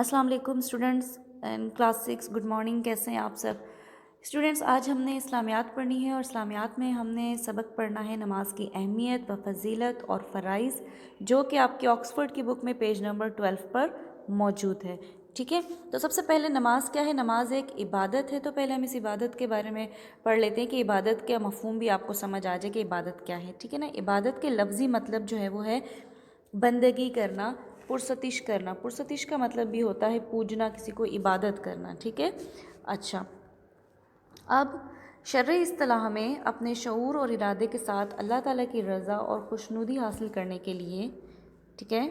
अस्सलाम वालेकुम students and class 6 good morning. कैसे हैं आप सब स्टूडेंट्स? आज हमने इस्लामियात पढ़नी है और इस्लामियात में हमने सबक पढ़ना है नमाज की अहमियत व फजीलत और फ़राइज़, जो कि आपकी ऑक्सफोर्ड की बुक में पेज नंबर 12 पर मौजूद है। ठीक है, तो सबसे पहले नमाज क्या है? नमाज एक इबादत है। तो पहले हम इस इबादत के बारे में पढ़ लेते हैं कि इबादत का मफ़हूम भी आपको समझ आ जाए कि इबादत क्या है। ठीक है ना, इबादत के लफ्ज़ी मतलब जो है वो है बंदगी करना, पुरसतिश करना। पुरसतिश का मतलब भी होता है पूजना, किसी को इबादत करना। ठीक है, अच्छा, अब शरई इस्तिलाह में अपने शऊर और इरादे के साथ अल्लाह ताला की रज़ा और खुशनुदी हासिल करने के लिए, ठीक है,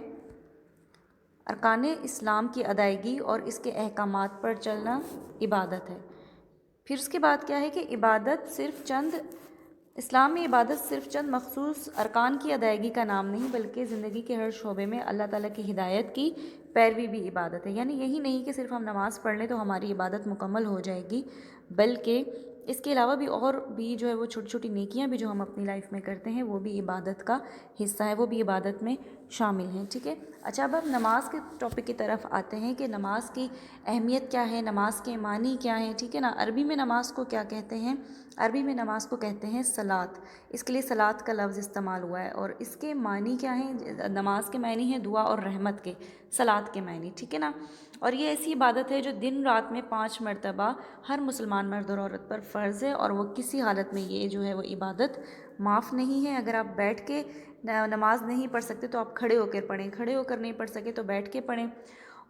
अरकान इस्लाम की अदायगी और इसके अहकामात पर चलना इबादत है। फिर उसके बाद क्या है कि इबादत सिर्फ़ चंद इस्लाम में इबादत सिर्फ़ चंद मखसूस अरकान की अदायगी का नाम नहीं, बल्कि ज़िंदगी के हर शोबे में अल्लाह ताला की हिदायत की पैरवी भी इबादत है। यानी यही नहीं कि सिर्फ़ हम नमाज़ पढ़ लें तो हमारी इबादत मुकम्मल हो जाएगी, बल्कि इसके अलावा भी और भी जो है वो छोटी छोटी नेकियां भी जो हम अपनी लाइफ में करते हैं वो भी इबादत का हिस्सा है, वो भी इबादत में शामिल हैं। ठीक है, अच्छा, अब नमाज के टॉपिक की तरफ आते हैं कि नमाज की अहमियत क्या है, नमाज के मानी क्या हैं। ठीक है ना, अरबी में नमाज को क्या कहते हैं? अरबी में नमाज को कहते हैं सलात। इसके लिए सलात का लफ्ज़ इस्तेमाल हुआ है और इसके मानी क्या हैं? नमाज के मानी हैं दुआ और रहमत के, सलात के मानी। ठीक है ना, और ये ऐसी इबादत है जो दिन रात में 5 मरतबा हर मुसलमान मर्द और औरत पर फ़र्ज़ है, और वो किसी हालत में ये जो है वो इबादत माफ़ नहीं है। अगर आप बैठ के नमाज नहीं पढ़ सकते तो आप खड़े होकर पढ़ें, खड़े होकर नहीं पढ़ सके तो बैठ के पढ़ें,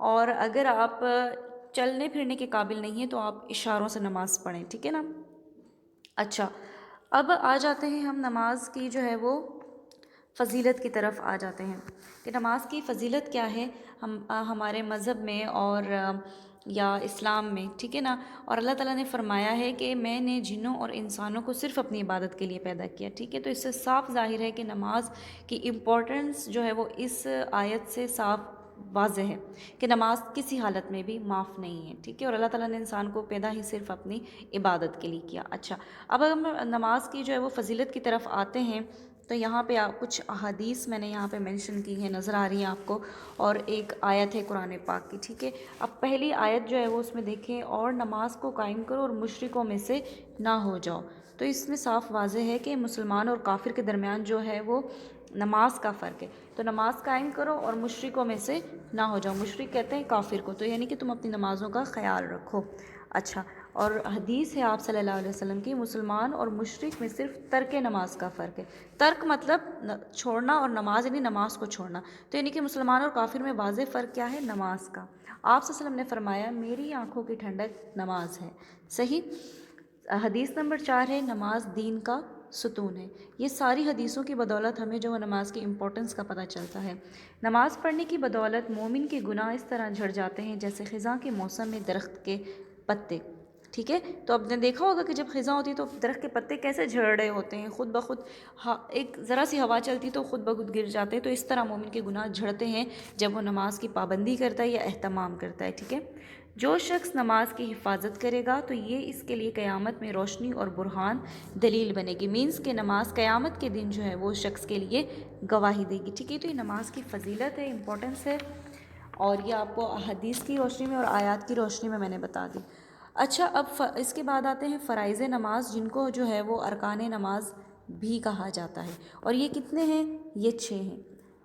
और अगर आप चलने फिरने के काबिल नहीं हैं तो आप इशारों से नमाज़ पढ़ें। ठीक है ना, अच्छा, अब आ जाते हैं हम नमाज की जो है वो फ़जीलत की तरफ आ जाते हैं कि नमाज की फ़जीलत क्या है हम हमारे मज़हब में और या इस्लाम में। ठीक है ना, और अल्लाह ताला ने फ़रमाया है कि मैंने जिन्नों और इंसानों को सिर्फ़ अपनी इबादत के लिए पैदा किया। ठीक है, तो इससे साफ ज़ाहिर है कि नमाज की इम्पोर्टेंस जो है वो इस आयत से साफ वाज़ेह है कि नमाज किसी हालत में भी माफ़ नहीं है। ठीक है, और अल्लाह ताला ने इंसान को पैदा ही सिर्फ़ अपनी इबादत के लिए किया। अच्छा, अब हम नमाज की जो है वो फ़जीलत की तरफ आते हैं तो यहाँ पे कुछ अहादीस मैंने यहाँ पे मेंशन की हैं, नज़र आ रही हैं आपको, और एक आयत है कुरान पाक की। ठीक है, अब पहली आयत जो है वो उसमें देखें, और नमाज को कायम करो और मुशरिकों में से ना हो जाओ। तो इसमें साफ वाज़ेह है कि मुसलमान और काफिर के दरमियान जो है वो नमाज का फ़र्क है। तो नमाज कायम करो और मुशरिकों में से ना हो जाओ। मुशरिक कहते हैं काफिर को, तो यानी कि तुम अपनी नमाज़ों का ख्याल रखो। अच्छा, और हदीस है आप सल्लल्लाहु अलैहि वसल्लम की, मुसलमान और मुशरिक में सिर्फ तर्क नमाज का फ़र्क है। तर्क मतलब छोड़ना, और नमाज यानी नमाज को छोड़ना। तो यानी कि मुसलमान और काफिर में वाज़ेह फ़र्क क्या है? नमाज का। आप सल्लल्लाहु अलैहि वसल्लम ने फरमाया मेरी आँखों की ठंडक नमाज है। सही। हदीस नंबर 4 है नमाज दीन का सुतून है। ये सारी हदीसों की बदौलत हमें जो नमाज की इम्पोर्टेंस का पता चलता है। नमाज पढ़ने की बदौलत मोमिन के गुनाह इस तरह झड़ जाते हैं जैसे ख़िज़ां के मौसम में दरख्त के पत्ते। ठीक है, तो आपने देखा होगा कि जब ख़िज़ां होती है तो दरख्त के पत्ते कैसे झड़ रहे होते हैं, खुद ब खुद। एक ज़रा सी हवा चलती तो खुद ब खुद गिर जाते हैं। तो इस तरह मोमिन के गुनाह झड़ते हैं जब वो नमाज की पाबंदी करता है या एहतमाम करता है। ठीक है, जो शख्स नमाज की हिफाजत करेगा तो ये इसके लिए क़यामत में रोशनी और बुरहान दलील बनेगी। मीन्स के नमाज क़यामत के दिन जो है वो शख्स के लिए गवाही देगी। ठीक है, तो ये नमाज की फ़जीलत है, इम्पोर्टेंस है, और ये आपको हदीस की रोशनी में और आयत की रोशनी में मैंने बता दी। अच्छा, अब इसके बाद आते हैं फ़राइज़ नमाज, जिनको जो है वो अरकान नमाज भी कहा जाता है, और ये कितने हैं? ये 6 हैं।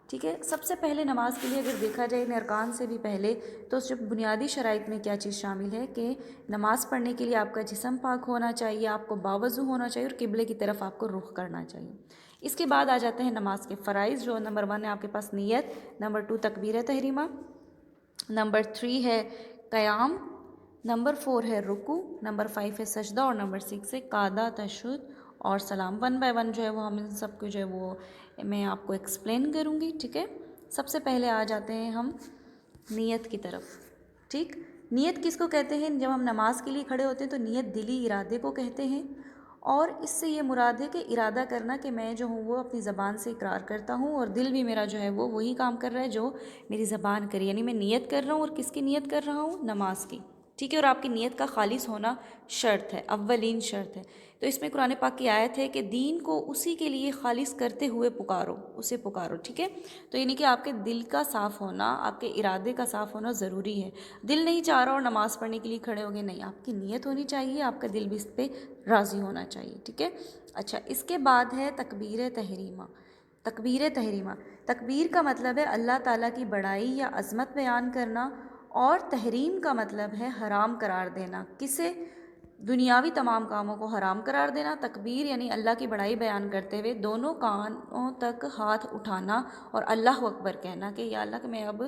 ठीक है, सबसे पहले नमाज के लिए अगर देखा जाए इन अरकान से भी पहले, तो उस बुनियादी शराइत में क्या चीज़ शामिल है कि नमाज़ पढ़ने के लिए आपका जिस्म पाक होना चाहिए, आपको बावज़ू होना चाहिए, और किबले की तरफ आपको रुख करना चाहिए। इसके बाद आ जाते हैं नमाज के फ़राइज़, जो नंबर 1 है आपके पास नियत, नंबर 2 तकबीर तहरीमा, नंबर 3 है क़याम, नंबर 4 है रुकू, नंबर 5 है सजदा, और नंबर 6 है कादा, तशहुद और सलाम। 1 बाय 1 जो है वो हम इन सब को जो है वो मैं आपको एक्सप्लेन करूँगी। ठीक है, सबसे पहले आ जाते हैं हम नियत की तरफ। ठीक, नियत किसको कहते हैं? जब हम नमाज के लिए खड़े होते हैं तो नियत दिली इरादे को कहते हैं, और इससे ये मुराद है कि इरादा करना कि मैं जो हूँ वो अपनी ज़बान से इकरार करता हूँ, और दिल भी मेरा जो है वो वही काम कर रहा है जो मेरी ज़बान करी। यानी मैं नियत कर रहा हूँ, और किसकी नियत कर रहा हूँ? नमाज की। ٹھیک ہے، اور آپ کی نیت کا خالص ہونا شرط ہے، اولین شرط ہے۔ تو اس میں قرآن پاک کی آیت ہے کہ دین کو اسی کے لیے خالص کرتے ہوئے پکارو، اسے پکارو، ٹھیک ہے۔ تو یعنی کہ آپ کے دل کا صاف ہونا، آپ کے ارادے کا صاف ہونا ضروری ہے۔ دل نہیں چاہ رہا اور نماز پڑھنے کے لیے کھڑے ہو گئے، نہیں، آپ کی نیت ہونی چاہیے، آپ کا دل بھی اس پہ راضی ہونا چاہیے، ٹھیک ہے۔ اچھا، اس کے بعد ہے تکبیر تحریمہ۔ تکبیر تحریمہ، تکبیر کا مطلب ہے اللہ تعالیٰ کی بڑائی یا عظمت بیان کرنا، اور تحریم کا مطلب ہے حرام قرار دینا۔ کسے؟ دنیاوی تمام کاموں کو حرام قرار دینا۔ تکبیر یعنی اللہ کی بڑائی بیان کرتے ہوئے دونوں کانوں تک ہاتھ اٹھانا اور اللہ اکبر کہنا کہ یا اللہ کہ میں اب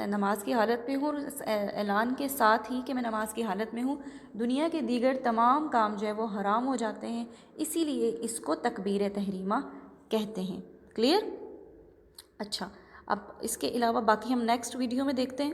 نماز کی حالت میں ہوں، اور اس اعلان کے ساتھ ہی کہ میں نماز کی حالت میں ہوں، دنیا کے دیگر تمام کام جو ہے وہ حرام ہو جاتے ہیں، اسی لیے اس کو تکبیر تحریمہ کہتے ہیں۔ کلیئر؟ اچھا، اب اس کے علاوہ باقی ہم نیکسٹ ویڈیو میں دیکھتے ہیں۔